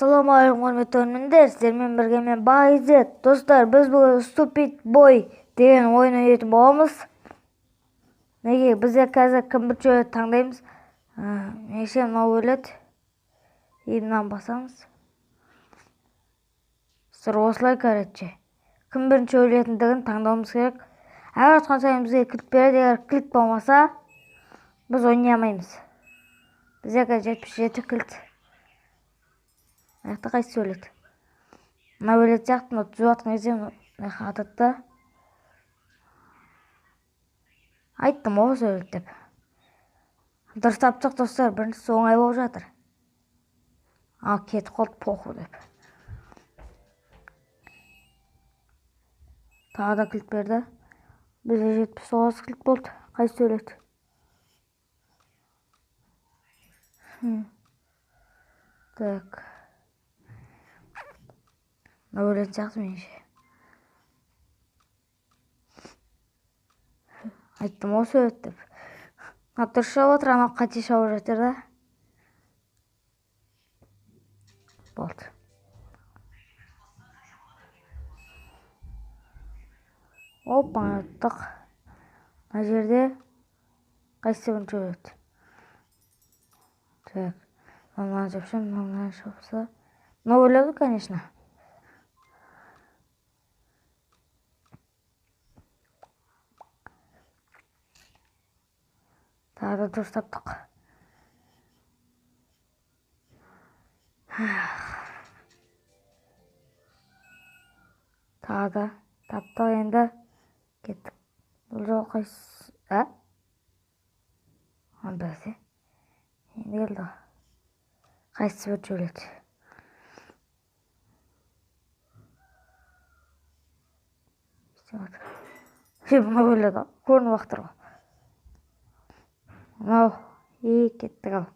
Ассалаумағалейкум құрметті көрермендер, сіздермен бірге мен Байзет. Достар, біз бүгін Stupid Boy деген ойын ойнайтын боламыз. Неге бізде қазір кім бірінші өледі таңдаймыз. Меніңше мынау өледі. Мынаны басамыз. Сыр осылай короче. Кім бірінші өлетіндігін таңдауымыз керек. Әр атқан сайын бізге клик береді. Егер клик болмаса, біз ойнай алмаймыз. Бізде қазір 77 клик. Аяқта қайсы өледі? Мына өледі сияқты, мына түзу атқан кезде ататты. Айттым осы өледі деп. Дұрыс таптық достар, біріншісі оңай болып жатыр. Кетіп қалды поху деп. Тағы да клик берді. Бізде 79 клик болды. Қайсы өледі? Так. Мына өлетін сияқты меніңше. Айттым осы өледі деп. Дұрыс шауып отыр, анау қате шауып жатыр да. Болды. Опа, аттық. Мына жерде қайсы бірінші өледі? Так. Мынаны жапсам, мынаны жапса. Мына өледі, конечно. Тағы да дұрыс таптық. Тағы да таптық енді. Кеттік. Бұл жол қайсы? Бәсе. Енді келді. Қайсы бірінші өледі? Мына өледі. Көрініп ақтыр ғой. Мынау, кеттік ал.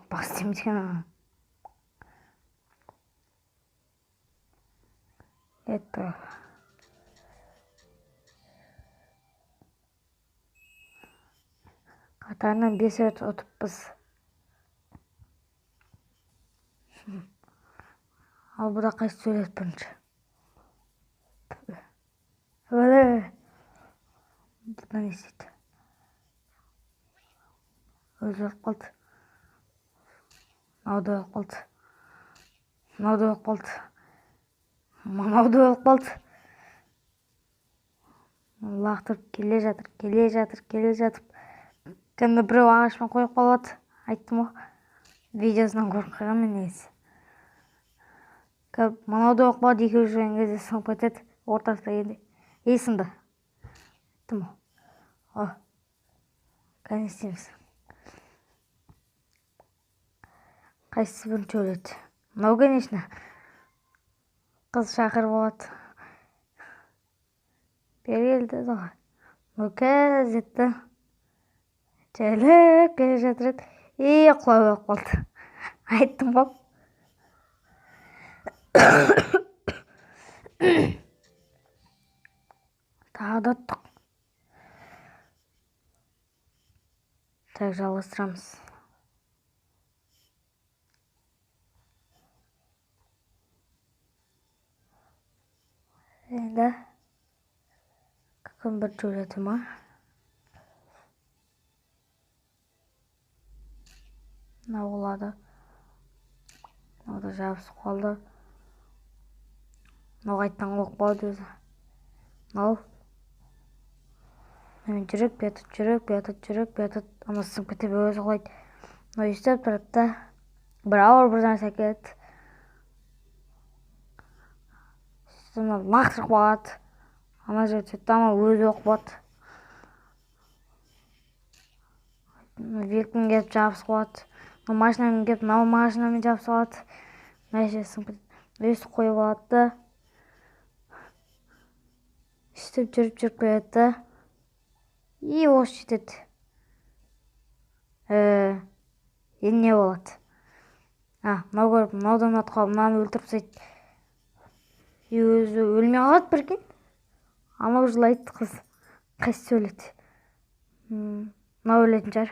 Бас демескен ағам. Кеттік. Қатарынан 5 рет ұтыппыз. Ал бұда қайсы өледі бірінші? Бұда не істейді? Өзі өліп қалды. Мынау да өліп қалды. Мынау да өліп қалды. Мынау да өліп қалды. Лақтырып келе жатыр. Кімді біреу ағашпен қойып қалады. Айттым ғой. Видеосынан көріп қойғанмын негізі. Мынау да өліп қалды. Екеуі жүрген кезде сынып кетеді. Ортасында енді. Сынды. Айттым ғой. Қане істейміз. Қайсысы бірінші өледі? Мынау, конечно. Қыз шақыр болады. Бері келді ғой. Мынау жетті. Жайлап келе жатыр еді. Құлап өліп қалды. Айттым ғой. Тағы да ұттық. Так, жалғастырамыз. Енді кім бірінші өледі ма? Мынау болады. Мынау да жабысып қалды. Мынау қайттан қойып қалды өзі. Мынау. Жүріп, бетіп. Ана сынып кетіп өзі құлайды. Мынау естіп тұрады да. Бір ауыр бір нәрсе әкеледі. Мынау лақтырып қалады. Ана жерде сөйтті, ана өзі оқып қалады. Великмен келіп жабысып қалады. Машинамен келіп, мынау машинамен жабысып қалады. Мына жерде сынып кетеді. Өстіп қойып алады. Сөйтіп жүріп келеді. Осы жетеді. Енді не болады? Мынау көріп, мынаудан атып қалып, мынаны өлтіріп тастайды. Өзі өлмей қалады бірген. Анау жылайды қыз. Қайсысы өледі? Мынау өлетін шығар.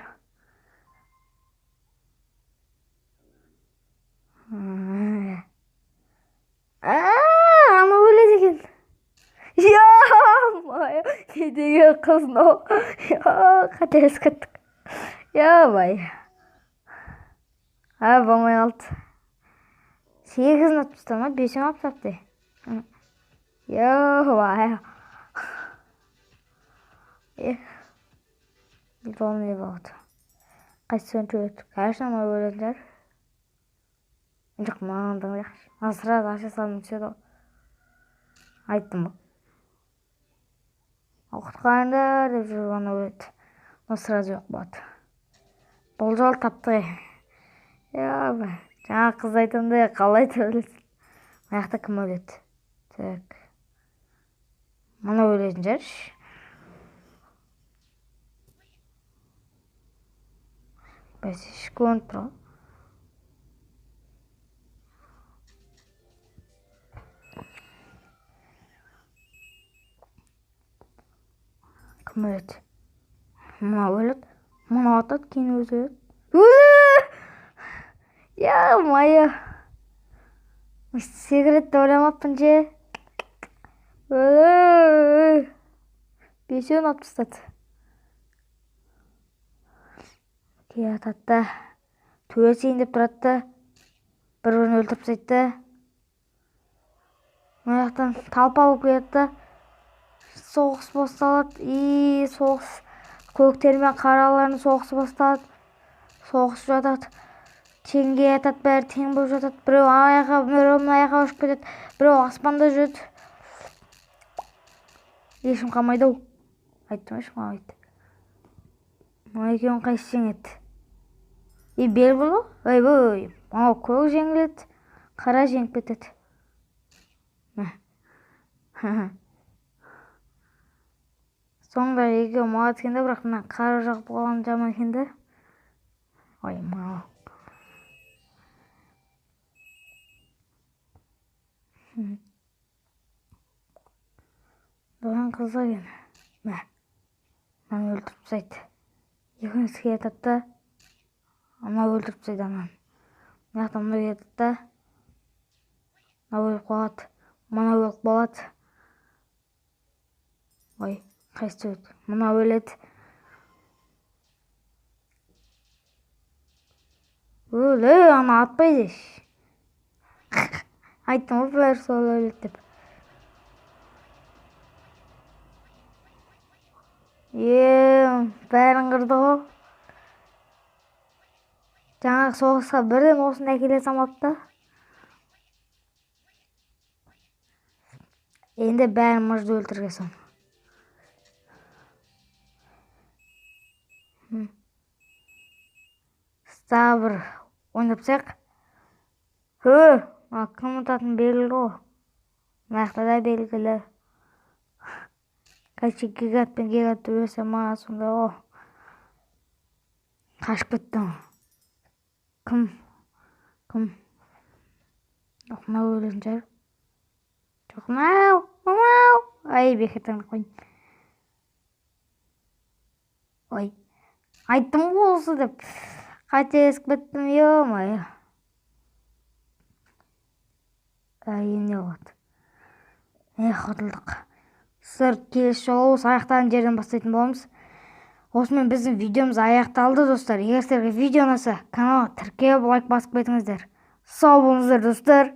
Ана өледі екен. Я-май, не деген қыз мынау. Қателесіп кеттік. Я-бай. Болмай қалды. 8-ін атып тастады ма? 5-ін атып тастапты. Я-бай. Не болды. Қайсысын жүреді? Конечно, ма өлендер. Жоқ, маңдың жақшы. Насырады, аша салым түседі. Айттым ба? Оқытқандар деп жүріп ана өледі. Насырады жоқ болады. Бұл жол тапты. Я-бай. Жаңа қыз айтымды қалай өледі. Аяқта кім өледі? Так. Мана өлетін жаршы. Бәсе шконт тұр. Кім өледі? Мына өледі. Мына атады, кейін өзі өледі. Я-майы. Секретті ойламаппын же. 5-ін атып тастады. Кей ататты. Төсейін деп тұратты. Бір-бірін өлтіріп тастайды. Мына жақтан талпа болып келеді. Соғыс басталады. Соғыс. Көктер мен қаралардың соғысы басталады. Соғыс жатады. Теңге атады, бәрі тең болып жатады. Біреу аяға, біреу аяға ұшып кетеді. Біреу аспанда жүреді. Ешім қалмайды ау. Айттым ешім қалмайды. Мына екеуін қайсы жеңеді? Белгілі? Ой, мынау көк жеңіледі, қара жеңіп кетеді. Соңында екеуі маған еткенде, бірақ мына қара жағып қалған жаман екенде. Ой, мынау. Бұған қызға екен. Мынаны өлтіріп тастайды. Екіншісі кетеді. Ана өлтіріп тастайды ананы. Мына жақтан мына кетеді. Мына өліп қалады. Мына өліп қалады. Ой, қайсы өледі? Мына өледі. Ана атпайды. Айттым ғой, бәрі сол өледі деп. Бәрін қырды ғой. Жаңағы соғысқа бірден осында әкеле салмапты. Енді бәрін мұжды өлтіргесін. Сабыр ойнапсақ. Кім ұтатын белгілі ғой. Мақта да белгілі. Қайшы гигант пен гигант өресе ма сонда ғой. Қашып кеттім. Кім? Жоқ, мынау өлетін жар. Жоқ, мынау. Ай, бекетіңді қойын. Ой, айттым ғой осы деп. Қателесіп кеттім, ё-май. Не болады? Ұтылдық. Сіздер келесі жолы осы аяқтаған жерден бастайтын боламыз. Осымен біздің видеомыз аяқталды, достар. Егер сіздерге видео ұнаса, каналға тіркеліп лайк басып кетіңіздер. Сау болыңыздар, достар.